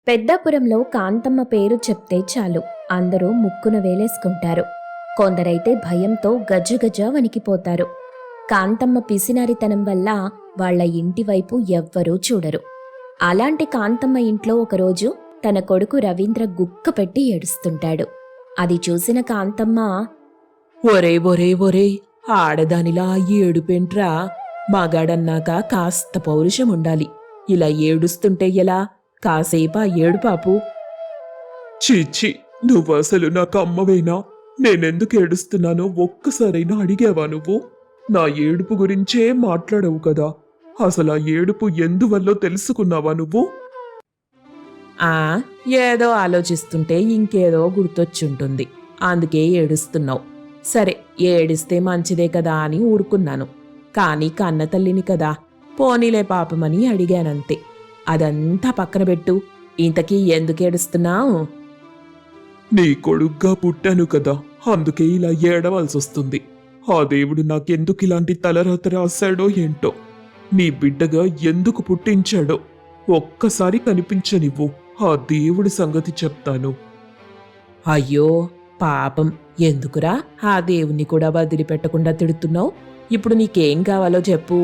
పెద్దాపురంలో కాంతమ్మ పేరు చెప్తే చాలు అందరూ ముక్కున వేలేసుకుంటారు. కొందరైతే భయంతో గజగజ వణికిపోతారు. కాంతమ్మ పిసినారితనం వల్ల వాళ్ల ఇంటి వైపు ఎవ్వరూ చూడరు. అలాంటి కాంతమ్మ ఇంట్లో ఒకరోజు తన కొడుకు రవీంద్ర గుక్క పెట్టి ఏడుస్తుంటాడు. అది చూసిన కాంతమ్మ, ఒరే ఒరే ఒరే, ఆడదానిలా ఏడుపెంట్రా, మగాడన్నాక కాస్త పౌరుషం ఉండాలి. ఇలా ఏడుస్తుంటే ఎలా? కాసేపా ఏడు పాపు. చీచి, నువ్వసలు నాకు అమ్మవేనా? నేనెందుకు ఏడుస్తున్నానో ఒక్కసారైనా అడిగావా నువ్వు? నా ఏడుపు గురించే మాట్లాడవు కదా. అసలు ఆ ఏడుపు ఎందువల్లో తెలుసుకున్నావా నువ్వు? ఆ ఏదో ఆలోచిస్తుంటే ఇంకేదో గుర్తొచ్చుంటుంది, అందుకే ఏడుస్తున్నావు. సరే, ఏడిస్తే మంచిదే కదా అని ఊరుకున్నాను. కానీ కన్న తల్లిని కదా, పోనీలే పాపమని అడిగానంతే. అదంతా పక్కన పెట్టు. ఇంతకీ ఎందుకు ఏడుస్తున్నావు? నీ కొడుగ్గా పుట్టాను కదా, అందుకే ఇలా ఏడవలసొస్తుంది. ఆ దేవుడు నాకెందుకు ఇలాంటి తలరాత రాశాడో ఏంటో. నీ బిడ్డగా ఎందుకు పుట్టించాడో ఒక్కసారి కనిపించనివ్వు, ఆ దేవుడి సంగతి చెప్తాను. అయ్యో పాపం, ఎందుకురా ఆ దేవుణ్ణి కూడా వదిలిపెట్టకుండా తిడుతున్నావు? ఇప్పుడు నీకేం కావాలో చెప్పు.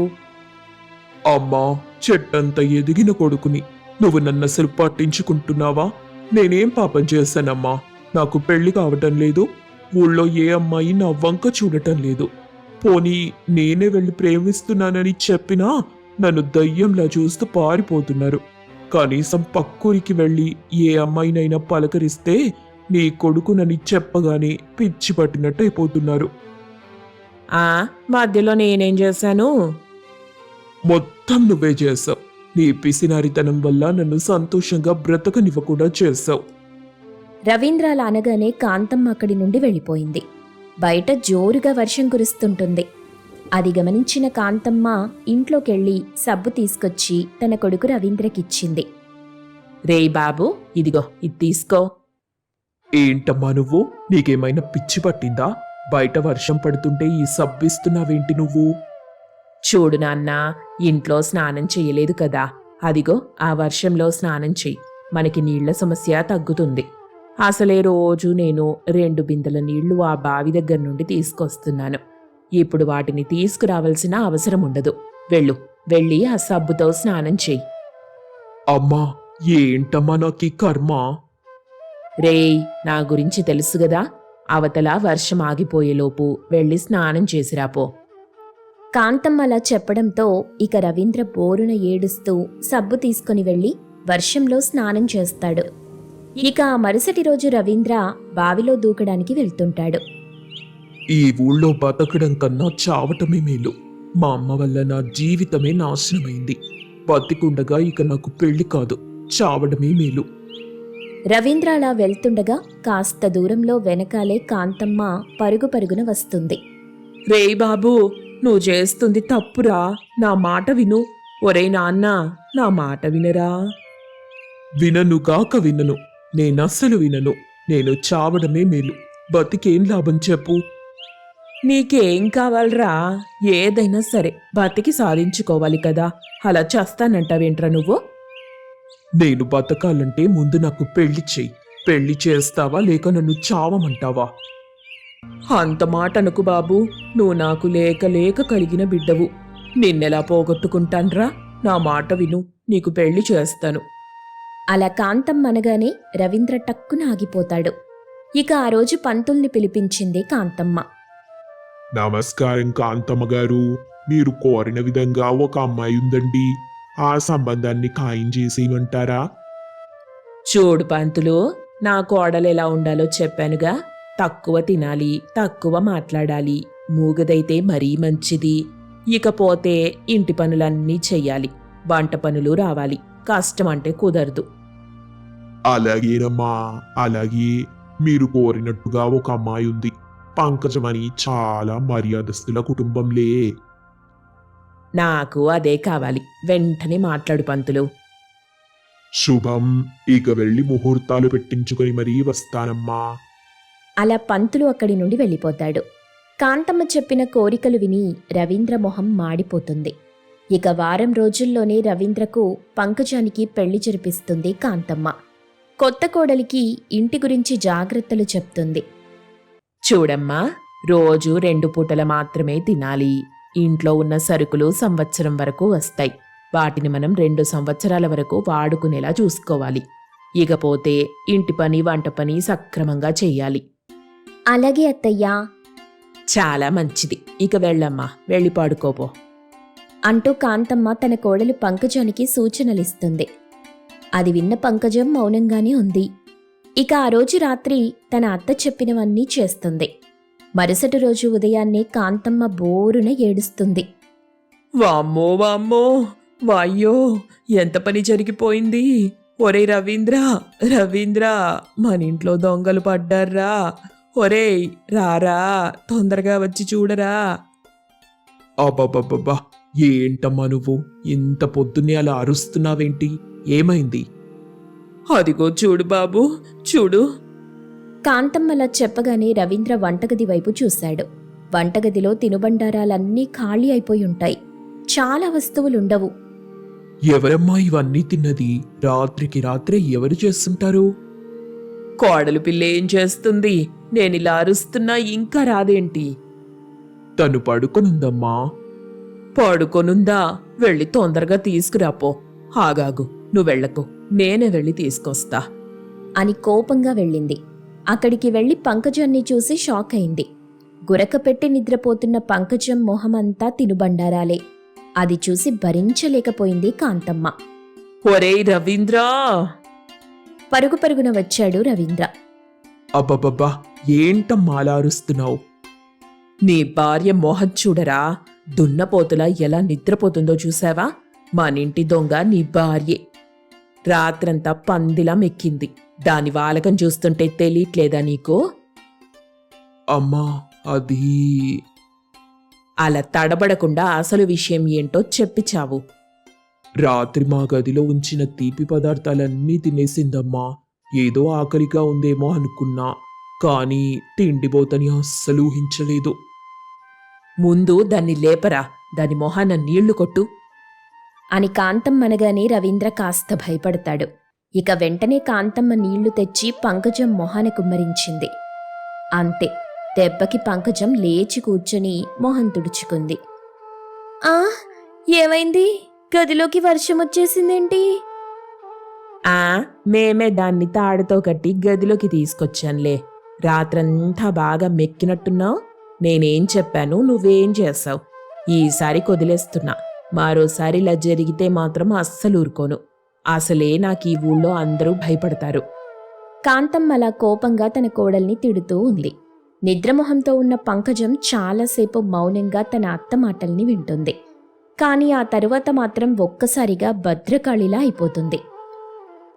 అమ్మా, చెట్టంత ఎదిగిన కొడుకుని నువ్వు నన్నసలు పట్టించుకుంటున్నావా? నేనేం పాపం చేశానమ్మా? నాకు పెళ్లి కావటం లేదు, ఊళ్ళో ఏ అమ్మాయి నా వంక చూడటం లేదు. పోనీ నేనే వెళ్ళి ప్రేమిస్తున్నానని చెప్పినా నన్ను దయ్యంలా చూస్తూ పారిపోతున్నారు. కనీసం పక్కూరికి వెళ్ళి ఏ అమ్మాయినైనా పలకరిస్తే నీ కొడుకునని చెప్పగానే పిచ్చి పట్టినట్టు అయిపోతున్నారు. ఆ మధ్యలో నేనేం చేశాను? మొత్తం నువ్వే చేశావు. నీ పిసినారితనం వల్ల నన్ను సంతోషంగా బ్రతకనివ్వకుండా చేశావు. రవీంద్ర అలా అనగానే కాంతమ్మ అక్కడి నుండి వెళ్ళిపోయింది. బయట జోరుగా వర్షం కురుస్తుంటుంది. అది గమనించిన కాంతమ్మ ఇంట్లోకెళ్ళి సబ్బు తీసుకొచ్చి తన కొడుకు రవీంద్రకిచ్చింది. రేయ్ బాబు, ఇదిగో ఇది తీసుకో. ఏంటమ్మా నువ్వు? నీకేమైనా పిచ్చి పట్టిందా? బయట వర్షం పడుతుంటే ఈ సబ్బిస్తున్నావేంటి నువ్వు? చూడు నాన్న, ఇంట్లో స్నానం చెయ్యలేదు కదా, అదిగో ఆ వర్షంలో స్నానం చెయ్యి. మనకి నీళ్ల సమస్య తగ్గుతుంది. అసలే రోజు నేను 2 బిందెల నీళ్లు ఆ బావి దగ్గర నుండి తీసుకొస్తున్నాను. ఇప్పుడు వాటిని తీసుకురావాల్సిన అవసరం ఉండదు. వెళ్ళి ఆ సబ్బుతో స్నానం చెయ్యి. అమ్మా, ఏంటమ్మా నాకీ కర్మ? రేయ్, నా గురించి తెలుసు గదా, అవతల వర్షం ఆగిపోయేలోపు వెళ్ళి స్నానం చేసిరాపో. కాంతమ్మ అలా చెప్పడంతో ఇక రవీంద్ర బోరున ఏడుస్తూ సబ్బు తీసుకుని వెళ్లి వర్షంలో స్నానం చేస్తాడు. ఇక ఆ మరుసటి రోజు రవీంద్ర బావిలో దూకడానికి వెళ్తుంటాడు. ఈ ఊళ్ళో బతకడం కన్నా చావటమే మేలు. మా అమ్మ వల్ల నా జీవితమే నాశనమైంది. బతికుండగా ఇక నాకు పెళ్లి కాదు, చావడమే మేలు. రవీంద్ర అలా వెళ్తుండగా కాస్త దూరంలో వెనకాలే కాంతమ్మ పరుగు పరుగున వస్తుంది. రేయ్ బాబు, నువ్వు చేస్తుంది తప్పురా, నా మాట విను. ఒరేయ్ నాన్న, నా మాట వినరా? విననుగాక వినను, నేనస్సలు వినను. నేను చావడమే మేలు. బతికేం లాభం చెప్పు? నీకేం కావాలరా? ఏదైనా సరే బతికి సాధించుకోవాలి కదా, అలా చేస్తానంటావేంట్రా నువ్వు? నేను బతకాలంటే ముందు నాకు పెళ్లి చెయ్యి. పెళ్లి చేస్తావా లేక నన్ను చావమంటావా? అంత మాట అనుకు బాబు, నువ్వు నాకు లేక లేక కలిగిన బిడ్డవు. నిన్నెలా పోగొట్టుకుంటాన్రా? నా మాట విను, నీకు పెళ్లి చేస్తాను. అలా కాంతమ్మ అనగానే రవీంద్ర టక్కున ఆగిపోతాడు. ఇక ఆ రోజు పంతుల్ని పిలిపించింది కాంతమ్మ. నమస్కారం కాంతమ్మ గారు, మీరు కోరిన విధంగా ఒక అమ్మాయి ఉందండి. ఆ సంబంధాన్ని ఖాయం చేసేయమంటారా? చూడు పంతులు, నా కోడలు ఎలా ఉండాలో చెప్పానుగా. తక్కువ తినాలి, తక్కువ మాట్లాడాలి, మూగదైతే మరీ మంచిది. ఇకపోతే ఇంటి పనులన్నీ చెయ్యాలి, వంట పనులు రావాలి. కష్టం అంటే కుదరదు. అలాగేనమ్మా, అలాగే. మీరు కోరినట్టుగా ఒక అమ్మాయి ఉంది. పంకజమని చాలా మర్యాదస్తుల కుటుంబంలే. నాకు అదే కావాలి. వెంటనే మాట్లాడు పంతులు. శుభం. ఇక వెళ్ళి ముహూర్తాలు పెట్టించుకొని మరీ వస్తానమ్మా. అలా పంతులు అక్కడి నుండి వెళ్ళిపోతాడు. కాంతమ్మ చెప్పిన కోరికలు విని రవీంద్ర మొహం మాడిపోతుంది. ఇక వారం రోజుల్లోనే రవీంద్రకు పంకజానికి పెళ్లి జరిపిస్తుంది కాంతమ్మ. కొత్త కోడలికి ఇంటి గురించి జాగ్రత్తలు చెప్తుంది. చూడమ్మా, రోజు 2 పూటల మాత్రమే తినాలి. ఇంట్లో ఉన్న సరుకులు సంవత్సరం వరకు వస్తాయి. వాటిని మనం 2 సంవత్సరాల వరకు వాడుకునేలా చూసుకోవాలి. ఇకపోతే ఇంటి పని వంట పని సక్రమంగా చెయ్యాలి. అలాగే అత్తయ్యా చాలా మంచిది. ఇక వెళ్ళమ్మా, వెళ్ళి పడుకోపో. అంటూ కాంతమ్మ తన కోడలు పంకజానికి సూచనలిస్తుంది. అది విన్న పంకజం మౌనంగానే ఉంది. ఇక ఆ రోజు రాత్రి తన అత్త చెప్పినవన్నీ చేస్తుంది. మరుసటి రోజు ఉదయాన్నే కాంతమ్మ బోరున ఏడుస్తుంది. వామ్మో వామ్మో, వాయ్యో, ఎంత పని జరిగిపోయింది. ఒరే రవీంద్ర, రవీంద్ర, మన ఇంట్లో దొంగలు పడ్డారా. ఒరేయ్ రారా, తొందరగా వచ్చి చూడరా. అబ్బబ్బబ్బబ్బా, ఏంటమ్మా నువ్వు ఇంత పొద్దున్నే అలా అరుస్తున్నావేంటి? ఏమైంది? అదిగో చూడు బాబు, చూడు. కాంతమ్మలా చెప్పగానే రవీంద్ర వంటగది వైపు చూశాడు. వంటగదిలో తినుబండారాలన్నీ ఖాళీ అయిపోయుంటాయి. చాలా వస్తువులుండవు. ఎవరమ్మా ఇవన్నీ తిన్నది? రాత్రికి రాత్రే ఎవరు చేస్తుంటారు? కోడలు పిల్ల ఏం చేస్తుంది? నేనిలా అరుస్తున్నా ఇంకా రాదేంటి? తను పడుకొనుందమ్మా. పడుకొనుందా? వెళ్ళి తొందరగా తీసుకురాపో. ఆగాగు, నువ్వు వెళ్ళకు, నేనే వెళ్ళి తీసుకొస్తా. అని కోపంగా వెళ్ళింది. అక్కడికి వెళ్లి పంకజాన్ని చూసి షాక్ అయింది. గురక పెట్టి నిద్రపోతున్న పంకజం మొహమంతా తినుబండారాలే. అది చూసి భరించలేకపోయింది కాంతమ్మ. ఒరేయ్ రవీంద్రా! పరుగు పరుగున వచ్చాడు రవీంద్ర. అబ్బబ్బబ్బా, ఏంటమ్మా అలా అరుస్తున్నావు? నీ భార్య మోహన్ చూడరా, దున్నపోతులా ఎలా నిద్రపోతుందో చూసావా? మనింటి దొంగ నీ భార్యే. రాత్రంతా పందిలా మెక్కింది. దాని వాలకం చూస్తుంటే తెలియట్లేదా నీకు? అమ్మా అది అలా తడబడకుండా అసలు విషయం ఏంటో చెప్పి చావు. రాత్రి మా గదిలో ఉంచిన తీపి పదార్థాలన్నీ తినేసిందమ్మా. ఏదో ఆకలిగా ఉందేమో అనుకున్నా, కానీ తిండిపోతని అస్సలు ఊహించలేదు. ముందు దాన్ని లేపరా, దాని మొహాన నీళ్లు కొట్టు. అని కాంతమ్మ అనగానే రవీంద్ర కాస్త భయపడతాడు. ఇక వెంటనే కాంతమ్మ నీళ్లు తెచ్చి పంకజం మొహాన కుమ్మరించింది. అంతే, దెబ్బకి పంకజం లేచి కూర్చొని మొహం తుడుచుకుంది. ఆ ఏమైంది? గదిలోకి వర్షం వచ్చేసిందేంటి? మేమే దాన్ని తాడుతో కట్టి గదిలోకి తీసుకొచ్చానులే. రాత్రంతా బాగా మెక్కినట్టున్నావు. నేనేం చెప్పాను, నువ్వేం చేశావు? ఈసారి కొదిలేస్తున్నా. మరోసారి ఇలా జరిగితే మాత్రం అస్సలు ఊరుకోను. అసలే నాకు ఈ ఊళ్ళో అందరూ భయపడతారు. కాంతమ్మ అలా కోపంగా తన కోడల్ని తిడుతూ ఉంది. నిద్రమొహంతో ఉన్న పంకజం చాలాసేపు మౌనంగా తన అత్త మాటల్ని వింటుంది. కాని ఆ తరువాత మాత్రం ఒక్కసారిగా భద్రకాళిలా అయిపోతుంది.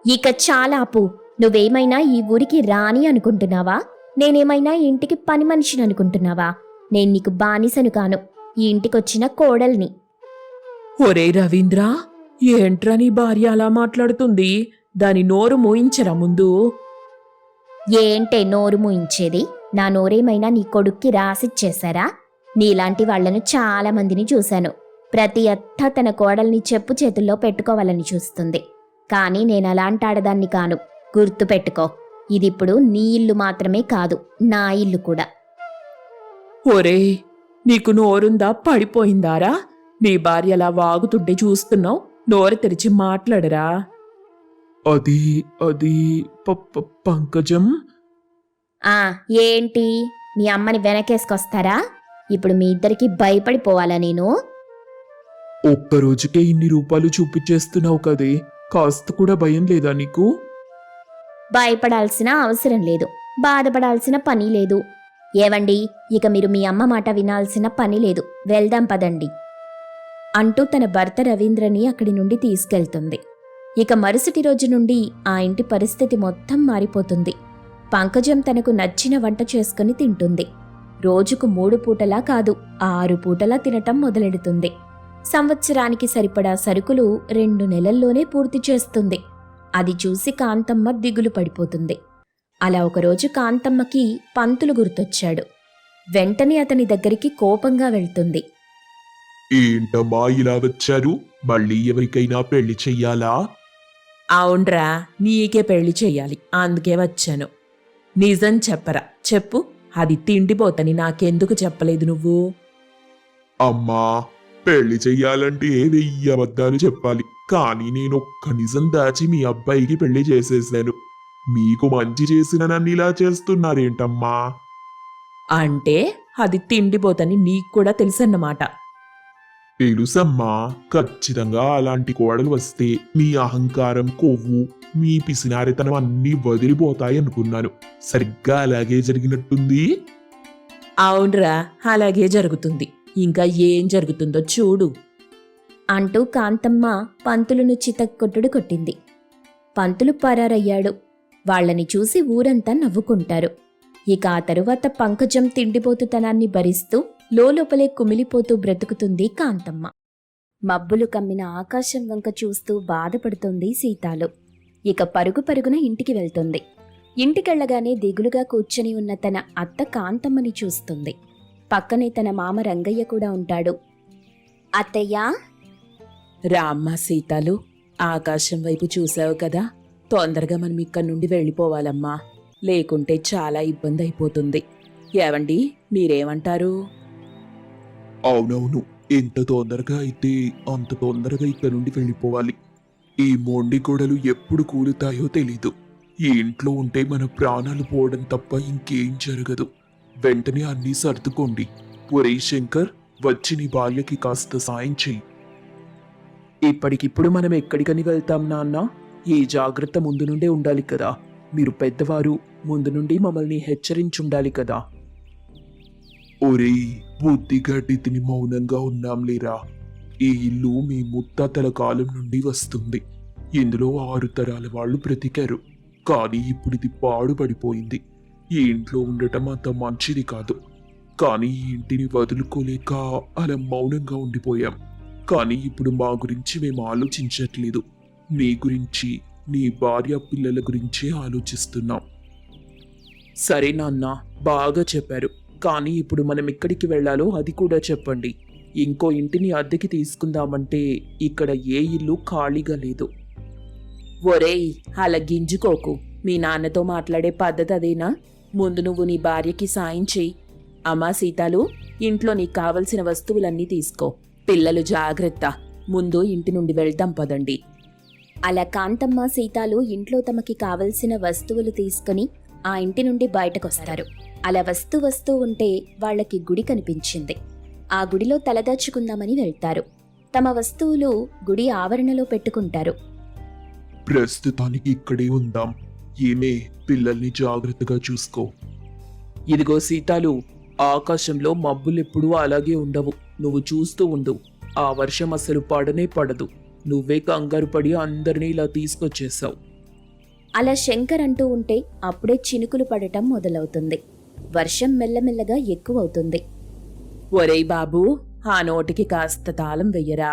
ఇక చాలా ఆపు. నువ్వేమైనా ఈ ఊరికి రాని అనుకుంటున్నావా? నేనేమైనా ఇంటికి పని మనిషిని అనుకుంటున్నావా? నేను నీకు బానిసను కాను, ఈ ఇంటికొచ్చిన కోడల్ని. ఒరే రవీంద్ర, ఏంట్రా నీ భార్య అలా మాట్లాడుతుంది? దాని నోరు మూయించరా ముందు. ఏంటే నోరు మూయించేది? నా నోరేమైనా నీ కొడుక్కి రాసిచ్చేశారా? నీలాంటి వాళ్లను చాలా మందిని చూశాను. ప్రతి అత్త తన కోడల్ని చెప్పు చేతుల్లో పెట్టుకోవాలని చూస్తుంది. కానీ నేనలాంటి ఆడదాన్ని కాను, గుర్తుపెట్టుకో. ఇదిప్పుడు నీ ఇల్లు మాత్రమే కాదు, నా ఇల్లు కూడా. ఒరే, నీకు నోరుందా పడిపోయిందారా? నీ భార్య అలా వాగుతుంటే చూస్తున్నావు, నోరు తెరిచి మాట్లాడరా. అది అది పంకజం. ఏంటి, మీ అమ్మని వెనకేసుకొస్తారా? ఇప్పుడు మీ ఇద్దరికి భయపడిపోవాలా నేను? ఒక్కరోజుకే ఇన్ని రూపాయలు చూపించేస్తున్నావు కదే, కాస్త కూడా భయం లేదా నీకు? భయపడాల్సిన అవసరం లేదు, బాధపడాల్సిన పని లేదు. ఏవండి, ఇక మీరు మీ అమ్మ మాట వినాల్సిన పని లేదు. వెళ్దాం పదండి అంటూ తన భర్త రవీంద్రని అక్కడి నుండి తీసుకెళ్తుంది. ఇక మరుసటి రోజు నుండి ఆ ఇంటి పరిస్థితి మొత్తం మారిపోతుంది. పంకజం తనకు నచ్చిన వంట చేసుకుని తింటుంది. రోజుకు 3 పూటలా కాదు, 6 పూటలా తినటం మొదలెడుతుంది. సంవత్సరానికి సరిపడా సరుకులు 2 నెలల్లోనే పూర్తి చేస్తుంది. అది చూసి కాంతమ్మ దిగులు పడిపోతుంది. అలా ఒకరోజు కాంతమ్మకి పంతులు గుర్తొచ్చాడు. వెంటనే అతని దగ్గరికి కోపంగా వెళ్తుంది. ఏంటమ్మా ఇలా వచ్చారు? మళ్ళీ ఎవరికైనా పెళ్లి చెయ్యాలా? అవునరా, నీకే పెళ్లి చెయ్యాలి, అందుకే వచ్చాను. నిజం చెప్పరా, చెప్పు. అది తిండిపోతని నాకెందుకు చెప్పలేదు నువ్వు? అమ్మా, పెళ్లి చెయ్యాలంటే 1000 అబద్ధాలు చెప్పాలి. కానీ నేను ఒక్క నిజం దాచి మీ అబ్బాయికి పెళ్లి చేసేసాను. మీకు మంచి చేసిన నన్ను ఇలా చేస్తున్నారేంటమ్మా? అంటే అది తిండిపోతని నీకు కూడా తెలుసన్నమాట. తెలుసమ్మా, ఖచ్చితంగా అలాంటి కోడలు వస్తే మీ అహంకారం, కొవ్వు, మీ పిసినారితనం అన్నీ వదిలిపోతాయి అనుకున్నాను. సరిగ్గా అలాగే జరిగినట్టుంది. అవునరా, అలాగే జరుగుతుంది. ఇంకా ఏం జరుగుతుందో చూడు అంటూ కాంతమ్మ పంతులును చితక్కొట్టుడు కొట్టింది. పంతులు పరారయ్యాడు. వాళ్ళని చూసి ఊరంతా నవ్వుకుంటారు. ఇక ఆ తరువాత పంకజం తిండిపోతుతనాన్ని భరిస్తూ లోపలే కుమిలిపోతూ బ్రతుకుతుంది కాంతమ్మ. మబ్బులు కమ్మిన ఆకాశం వంక చూస్తూ బాధపడుతుంది సీతాలు. ఇక పరుగు పరుగున ఇంటికి వెళ్తుంది. ఇంటికెళ్లగానే దిగులుగా కూర్చొని ఉన్న తన అత్త కాంతమ్మని చూస్తుంది. పక్కనే తన మామ రంగయ్య కూడా ఉంటాడు. అత్తయ్యా, రామ్మ సీతాలు, ఆకాశం వైపు చూసావు కదా, తొందరగా మనం ఇక్కడి నుండి వెళ్ళిపోవాలమ్మా, లేకుంటే చాలా ఇబ్బంది అయిపోతుంది. ఏవండి, మీరేమంటారు? అవునవును, ఎంత తొందరగా అయితే అంత తొందరగా ఇక్కడ నుండి వెళ్ళిపోవాలి. ఈ మొండి గోడలు ఎప్పుడు కూలుతాయో తెలీదు. ఈ ఇంట్లో ఉంటే మన ప్రాణాలు పోవడం తప్ప ఇంకేం జరగదు. వెంటనే అన్నీ సర్దుకోండి. ఒరేయ్ శంకర్, వచ్చి నీ భార్యకి కాస్త సాయం చెయ్యి. ఇప్పటికిప్పుడు మనం ఎక్కడికని వెళ్తాం నాన్న? ఈ జాగ్రత్త ముందు నుండే ఉండాలి కదా. మీరు పెద్దవారు, ముందు నుండి మమ్మల్ని హెచ్చరించుండాలి కదా. ఒరేయ్, బుద్ధిగడ్డి తిని మౌనంగా ఉన్నాంలేరా. ఈ ఇల్లు మీ ముత్తాతల కాలం నుండి వస్తుంది. ఇందులో 6 తరాల వాళ్ళు బ్రతికారు. కానీ ఇప్పుడు ఇది పాడుపడిపోయింది. ఈ ఇంట్లో ఉండటం అంత మంచిది కాదు. కానీ ఈ ఇంటిని వదులుకోలేక అలా మౌనంగా ఉండిపోయాం. కానీ ఇప్పుడు మా గురించి మేము ఆలోచించట్లేదు. నీ గురించి, నీ భార్య పిల్లల గురించే ఆలోచిస్తున్నాం. సరే నాన్న, బాగా చెప్పారు. కానీ ఇప్పుడు మనం ఎక్కడికి వెళ్ళాలో అది కూడా చెప్పండి. ఇంకో ఇంటిని అద్దెకి తీసుకుందామంటే ఇక్కడ ఏ ఇల్లు ఖాళీగా లేదు. ఒరేయ్, అలా గింజుకోకు. మీ నాన్నతో మాట్లాడే పద్ధతి అదేనా? ముందు నువ్వు నీ భార్యకి సాయం చెయ్యి. అమ్మా సీతాలు, ఇంట్లో నీకు కావలసిన వస్తువులన్నీ తీసుకో. పిల్లలు జాగ్రత్త. ముందు ఇంటి నుండి వెళ్దాం పదండి. అలా కాంతమ్మ సీతాలు ఇంట్లో తమకి కావలసిన వస్తువులు తీసుకుని ఆ ఇంటి నుండి బయటకొస్తారు. అలా వస్తూ ఉంటే వాళ్ళకి గుడి కనిపించింది. ఆ గుడిలో తలదాచుకుందామని వెళ్తారు. తమ వస్తువులు గుడి ఆవరణలో పెట్టుకుంటారు. ప్రస్తుతానికి ఇక్కడే ఉందాం. ఏమే, పిల్లల్ని జాగ్రత్తగా చూసుకో. ఇదిగో సీతాలు, ఆకాశంలో మబ్బులెప్పుడూ అలాగే ఉండవు. నువ్వు చూస్తూ ఉండు. ఆ వర్షం అసలు పడనే పడదు. నువ్వే కంగారు పడి అందరినీ ఇలా తీసుకొచ్చేసావు. అలా శంకర్ అంటూ ఉంటే అప్పుడే చినుకులు పడటం మొదలవుతుంది. వర్షం మెల్లమెల్లగా ఎక్కువవుతుంది. ఒరేయ్ బాబూ, ఆ నోటికి కాస్త తాళం వెయ్యరా.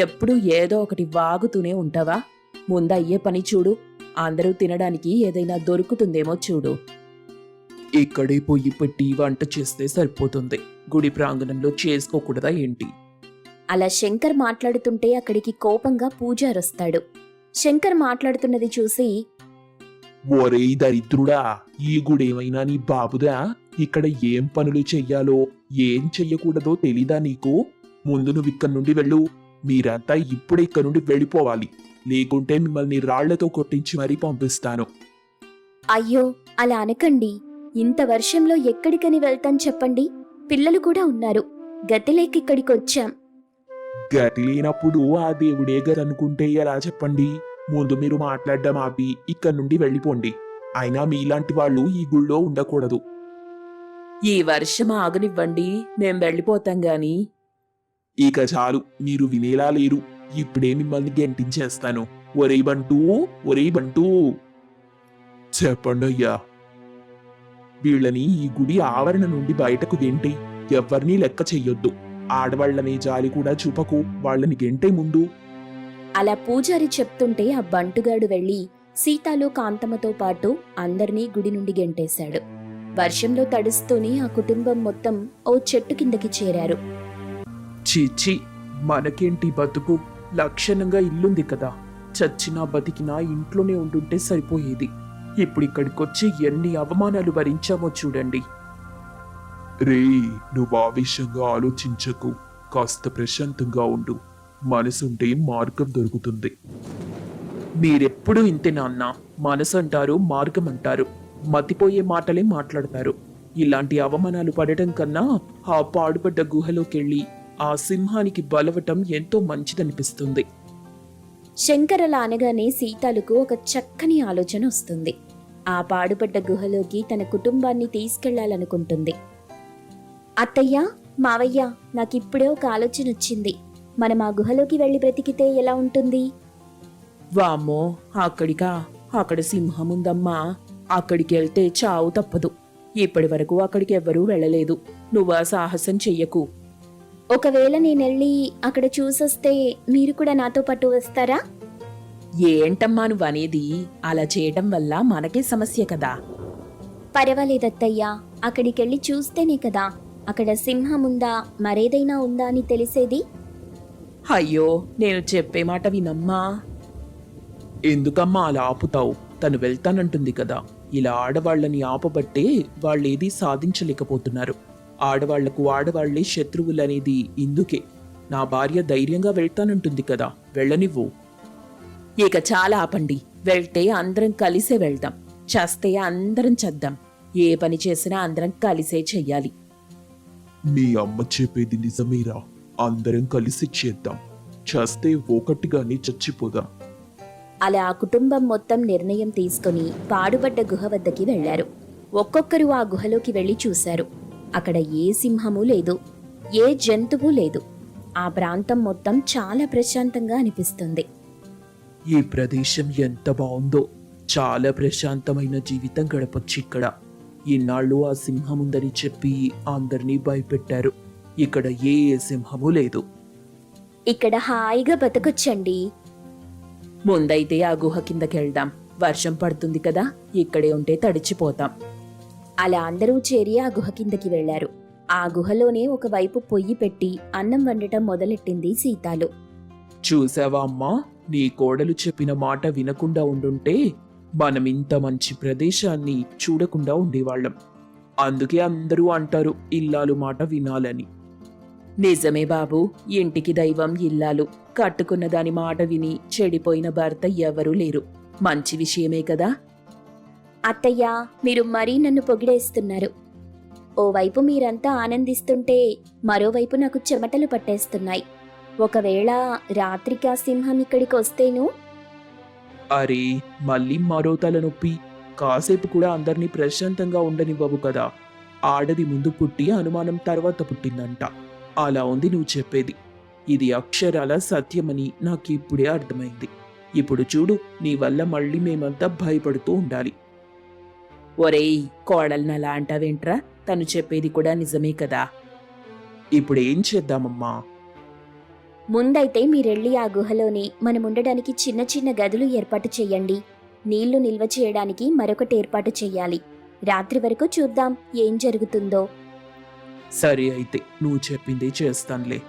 ఎప్పుడూ ఏదో ఒకటి వాగుతూనే ఉంటావా? ముందయ్యే పని చూడు. అందరూ తినడానికి ఏదైనా దొరుకుతుందేమో చూడు. ఇక్కడే పొయ్యి పెట్టి వంట చేస్తే సరిపోతుంది. గుడి ప్రాంగణంలో చేసుకోకూడదా ఏంటి? అలా శంకర్ మాట్లాడుతుంటే అక్కడికి కోపంగా పూజారొస్తాడు. శంకర్ మాట్లాడుతున్నది చూసి, ఒరేయ్ దరిద్రుడా, ఈ గుడేమైనా నీ బాబుదా? ఇక్కడ ఏం పనులు చెయ్యాలో, ఏం చెయ్యకూడదో తెలీదా నీకు? ముందు నువ్వు ఇక్కడి నుండి వెళ్ళు. మీరంతా ఇప్పుడే ఇక్కడి నుండి వెళ్ళిపోవాలి. లేకుంటే మిమ్మల్ని రాళ్లతో కొట్టించి మరీ పంపిస్తాను. అయ్యో అలా అనకండి. ఇంత వర్షంలో ఎక్కడికని వెళ్తాం చెప్పండి. పిల్లలు కూడా ఉన్నారు. గతిలేక ఇక్కడికొచ్చాం. గతి లేనప్పుడు ఆ దేవుడే గదనుకుంటే ఎలా చెప్పండి? ముందు మీరు మాట్లాడడం ఆపి ఇక్కడి నుండి వెళ్ళిపోండి. అయినా మీలాంటి వాళ్ళు ఈ గుళ్ళో ఉండకూడదు. ఈ వర్షం ఆగనివ్వండి, మేం వెళ్ళిపోతాం గాని. ఇక చాలు, మీరు వినేలా లేరు. ఇప్పుడే మిమ్మల్ని గెంటించేస్తాను. ఒరేయ్ బంటూ, ఒరేయ్ బంటూ, చెప్పండి అయ్యా. వీళ్ళని ఈ గుడి ఆవరణ నుండి బయటకు గెంటి. ఎవ్వరినీ లెక్క చెయ్యొద్దు. ఆడవాళ్లనే జాలి కూడా చూపకు. వాళ్ళని గెంటే ముందు. అలా పూజారి చెప్తుంటే ఆ బంటుగాడు వెళ్లి సీతాలు కాంతమ్మతో పాటు అందర్నీ గుడి నుండి గెంటేశాడు. వర్షంలో తడుస్తూనే ఆ కుటుంబం మొత్తం ఓ చెట్టు కిందకి చేరారు. చీచి, మనకేంటి బతుకు? లక్షణంగా ఇల్లుంది కదా. చచ్చినా బతికినా ఇంట్లోనే ఉండుంటే సరిపోయేది. ఇప్పుడు ఇక్కడికొచ్చి ఎన్ని అవమానాలు భరించామో చూడండి. రేయ్, నువ్వు ఆవేశంగా ఆలోచించకు. కాస్త ప్రశాంతంగా ఉండు. మనసుంటే మార్గం దొరుకుతుంది. మీరెప్పుడూ ఇంతే నాన్న. మనసు అంటారు, మార్గం అంటారు, మతిపోయే మాటలే మాట్లాడతారు. ఇలాంటి అవమానాలు పడటం కన్నా ఆ పాడుపడ్డ గుహలోకెళ్ళి ఆ సింహానికి బలవటం ఎంతో మంచిదనిపిస్తుంది. శంకర్ అలా అనగానే సీతాలకు ఒక చక్కని ఆలోచన వస్తుంది. ఆ పాడుపడ్డ గుహలోకి తన కుటుంబాన్ని తీసుకెళ్లాలనుకుంటుంది. అత్తయ్య, మావయ్య, నాకిప్పుడే ఒక ఆలోచన వచ్చింది. మనం ఆ గుహలోకి వెళ్లి బ్రతికితే ఎలా ఉంటుంది? వామ్మో, అక్కడికా? అక్కడ సింహం ఉందమ్మా. అక్కడికి వెళ్తే చావు తప్పదు. ఇప్పటి వరకు అక్కడికి ఎవ్వరూ వెళ్ళలేదు. నువ్వు ఆ సాహసం చెయ్యకు. ఒకవేళ నేనెళ్ళి అక్కడ చూసొస్తే మీరు కూడా నాతో పాటు వస్తారా? ఏంటమ్మా నువ్వనేది? అలా చేయటం వల్ల మనకే సమస్య కదా. పర్వాలేదత్తయ్యా, అక్కడికెళ్ళి చూస్తేనే కదా అక్కడ సింహం ఉందా మరేదైనా ఉందా అని తెలిసేది. అయ్యో, నేను చెప్పే మాట వినమ్మా. ఎందుకమ్మా అలా ఆపుతావు? తను వెళ్తానంటుంది కదా. ఇలా ఆడవాళ్ళని ఆపబట్టే వాళ్ళేదీ సాధించలేకపోతున్నారు. ఆడవాళ్లకు ఆడవాళ్లే శత్రువులనేది ఇందుకే. నా భార్య ధైర్యంగా వెళ్తానంటుంది కదా, వెళ్ళనివ్వు. ఇక చాలా ఆపండి. వెళ్తే అందరం కలిసే వెళ్దాం. చస్తే అందరం చద్దాం. ఏ పని చేసినా అందరం కలిసే చెయ్యాలి. మీ అమ్మ చెప్పేది నిజమేరా. అందరం కలిసి చేద్దాం. చస్తే ఒకటిగానే చచ్చిపోదాం. అలా ఆ కుటుంబం మొత్తం నిర్ణయం తీసుకుని పాడుబడ్డ గుహ వద్దకి వెళ్లారు. ఒక్కొక్కరు ఆ గుహలోకి వెళ్లి చూశారు. అక్కడ ఏ సింహము లేదు, ఏ జంతువు లేదు. ఆ ప్రాంతం మొత్తం చాలా ప్రశాంతంగా అనిపిస్తుంది. ఈ ప్రదేశం ఎంత బాగుందో. చాలా ప్రశాంతమైన జీవితం గడపొచ్చు ఇక్కడ. ఇన్నాళ్ళు ఆ సింహముందని చెప్పి అందరినీ భయపెట్టారు. ఇక్కడ ఏ సింహము లేదు. ఇక్కడ హాయిగా బతకొచ్చండి. ముందైతే ఆ గుహ కిందకెళ్దాం. వర్షం పడుతుంది కదా, ఇక్కడే ఉంటే తడిచిపోతాం. అలా అందరూ చేరి ఆ గుహ కిందకి వెళ్లారు. ఆ గుహలోనే ఒకవైపు పొయ్యి పెట్టి అన్నం వండటం మొదలెట్టింది సీతాలు. చూసావా అమ్మా, నీ కోడలు చెప్పిన మాట వినకుండా ఉండుంటే మనం ఇంత మంచి ప్రదేశాన్ని చూడకుండా ఉండేవాళ్ళం. అందుకే అందరూ అంటారు ఇల్లాలు మాట వినాలని. నిజమే బాబు, ఇంటికి దైవం ఇల్లాలు. కట్టుకున్న దాని మాట విని చెడిపోయిన భర్త ఎవరూ లేరు. మంచి విషయమే కదా. అత్తయ్య, మీరు మరీ నన్ను పొగిడేస్తున్నారు. ఓవైపు మీరంతా ఆనందిస్తుంటే మరోవైపు నాకు చెమటలు పట్టేస్తున్నాయి. ఒకవేళ రాత్రికి ఆ సింహం ఇక్కడికి వస్తేను? అరే, మళ్ళీ మరో తలనొప్పి. కాసేపు కూడా అందరినీ ప్రశాంతంగా ఉండనివ్వవు కదా. ఆడది ముందు పుట్టి అనుమానం తర్వాత పుట్టిందంట. అలా ఉంది నువ్వు చెప్పేది. ఇది అక్షరాల సత్యమని నాకిప్పుడే అర్థమైంది. ఇప్పుడు చూడు, నీ వల్ల మళ్ళీ మేమంతా భయపడుతూ ఉండాలి. ఒరేయ్, కోడల్ని అలా అంటావేంట్రా? తను చెప్పేది కూడా నిజమే కదా. ఇప్పుడేం చేద్దామమ్మా? ముందైతే మీరెళ్ళి ఆ గుహలోని మనముండడానికి చిన్న చిన్న గదులు ఏర్పాటు చెయ్యండి. నీళ్లు నిల్వ చేయడానికి మరొకటి ఏర్పాటు చెయ్యాలి. రాత్రి వరకు చూద్దాం ఏం జరుగుతుందో సరే అయితే, నువ్వు చెప్పిందే చేస్తానులే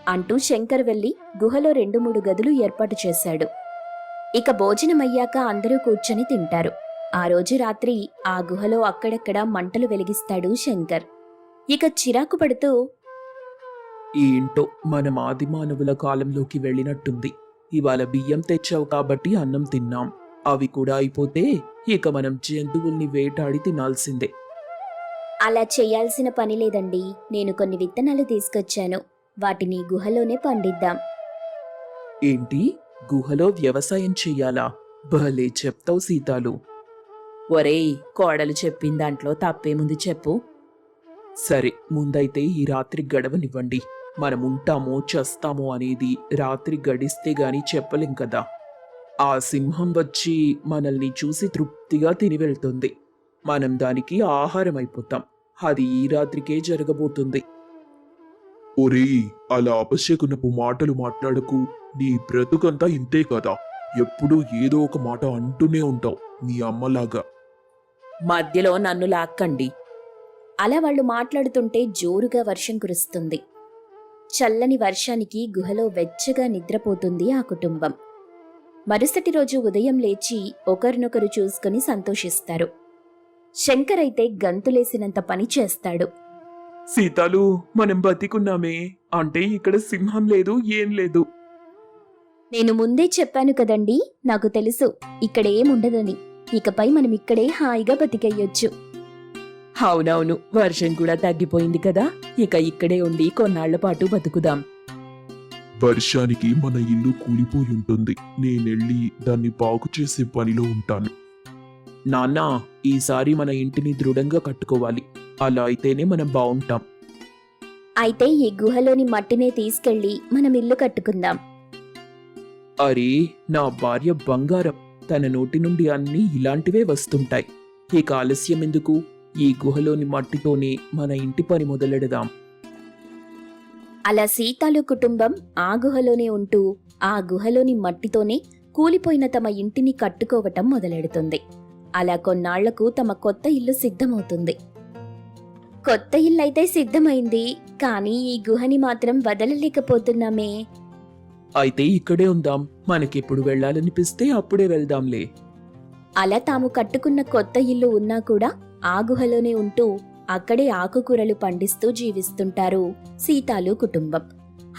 అంటూ శంకర్ వెళ్లి గుహలో 2-3 గదులు ఏర్పాటు చేశాడు. ఇక భోజనమయ్యాక అందరూ కూర్చొని తింటారు. ఆ రోజు రాత్రి ఆ గుహలో అక్కడక్కడ మంటలు వెలిగిస్తాడు శంకర్. ఇక చిరాకు పడుతూ, ఏంటో మనం ఆది మానవుల కాలంలోకి వెళ్ళినట్టుంది. ఇవాళ బియ్యం తెచ్చావు కాబట్టి అన్నం తిన్నాం. అవి కూడా అయిపోతే ఇక మనం జంతువుల్ని వేటాడి తినాల్సిందే. అలా చెయ్యాల్సిన పని లేదండి. నేను కొన్ని విత్తనాలు తీసుకొచ్చాను. వాటిని గుహలోనే పండిద్దాం. ఏంటి, గుహలో వ్యవసాయం చెయ్యాలా? భలే చెప్తావు సీతాలు. ఒరేయ్, కోడలు చెప్పిన దాంట్లో తప్పేముంది చెప్పు. సరే, ముందైతే ఈ రాత్రి గడవనివ్వండి. మనం ఉంటామో చస్తామో అనేది రాత్రి గడిస్తే గాని చెప్పలేం కదా. ఆ సింహం వచ్చి మనల్ని చూసి తృప్తిగా తిని వెళ్తుంది. మనం దానికి ఆహారం అయిపోతాం. అది ఈ రాత్రికే జరగబోతుంది. ఒరేయ్, అలా అపశకునపు మాటలు మాట్లాడకు. నీ బ్రతుకంతా ఇంతే కదా. ఎప్పుడూ ఏదో ఒక మాట అంటూనే ఉంటావు, నీ అమ్మలాగా. మధ్యలో నన్ను లాక్కండి. అలా వాళ్ళు మాట్లాడుతుంటే జోరుగా వర్షం కురుస్తుంది. చల్లని వర్షానికి గుహలో వెచ్చగా నిద్రపోతుంది ఆ కుటుంబం. మరుసటి రోజు ఉదయం లేచి ఒకరినొకరు చూసుకుని సంతోషిస్తారు. శంకర్ అయితే గంతులేసినంత పని చేస్తాడు. సీతాలు, మనం బతికున్నామే, అంటే ఇక్కడ సింహం లేదు, ఏం లేదు. నేను ముందే చెప్పాను కదండి, నాకు తెలుసు ఇక్కడేముండదని. ఇకపై మనం ఇక్కడే హాయిగా బతికేయొచ్చు. అవునవును, వర్షం కూడా తగ్గిపోయింది కదా, ఇక ఇక్కడే ఉండి కొన్నాళ్ల పాటు బతుకుదాం. వర్షానికి మన ఇల్లు కూలిపోయి ఉంటుంది. నేనెళ్ళి దాన్ని బాగు చేసే పనిలో ఉంటాను. నాన్న, ఈసారి మన ఇంటిని దృఢంగా కట్టుకోవాలి. అలా అయితేనే మనం బావుంటాం. అయితే ఈ గుహలోని మట్టినే తీసుకెళ్లి మనం ఇల్లు కట్టుకుందాం. అరే, నా భార్య బంగారం. తన నోటి నుండి అన్నీ ఇలాంటివే వస్తుంటాయి. ఇక ఆలస్యం ఎందుకు? ఈ గుహలోని మట్టితోనే మన ఇంటి పని మొదలెడదాం. అలా సీతాలు కుటుంబం ఆ గుహలోనే ఉంటూ ఆ గుహలోని మట్టితోనే కూలిపోయిన తమ ఇంటిని కట్టుకోవటం మొదలెడుతుంది. అలా కొన్నాళ్లకు తమ కొత్త ఇల్లు సిద్ధమవుతుంది. కొత్త ఇల్లైతే సిద్ధమైంది, కానీ ఈ గుహని మాత్రం వదలలేకపోతున్నామే. అయితే ఇక్కడే ఉందాం. మనకెప్పుడు వెళ్ళాలనిపిస్తే అప్పుడే వెళ్దాంలే. అలా తాము కట్టుకున్న కొత్త ఇల్లు ఉన్నా కూడా ఆ గుహలోనే ఉంటూ అక్కడే ఆకుకూరలు పండిస్తూ జీవిస్తుంటారు సీతాలు కుటుంబం.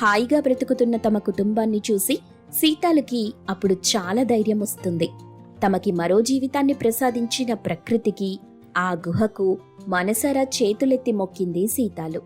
హాయిగా బ్రతుకుతున్న తమ కుటుంబాన్ని చూసి సీతాలుకి అప్పుడు చాలా ధైర్యం వస్తుంది. తమకి మరో జీవితాన్ని ప్రసాదించిన ప్రకృతికి, ఆ గుహకు మనసారా చేతులెత్తి మొక్కింది సీతాలు.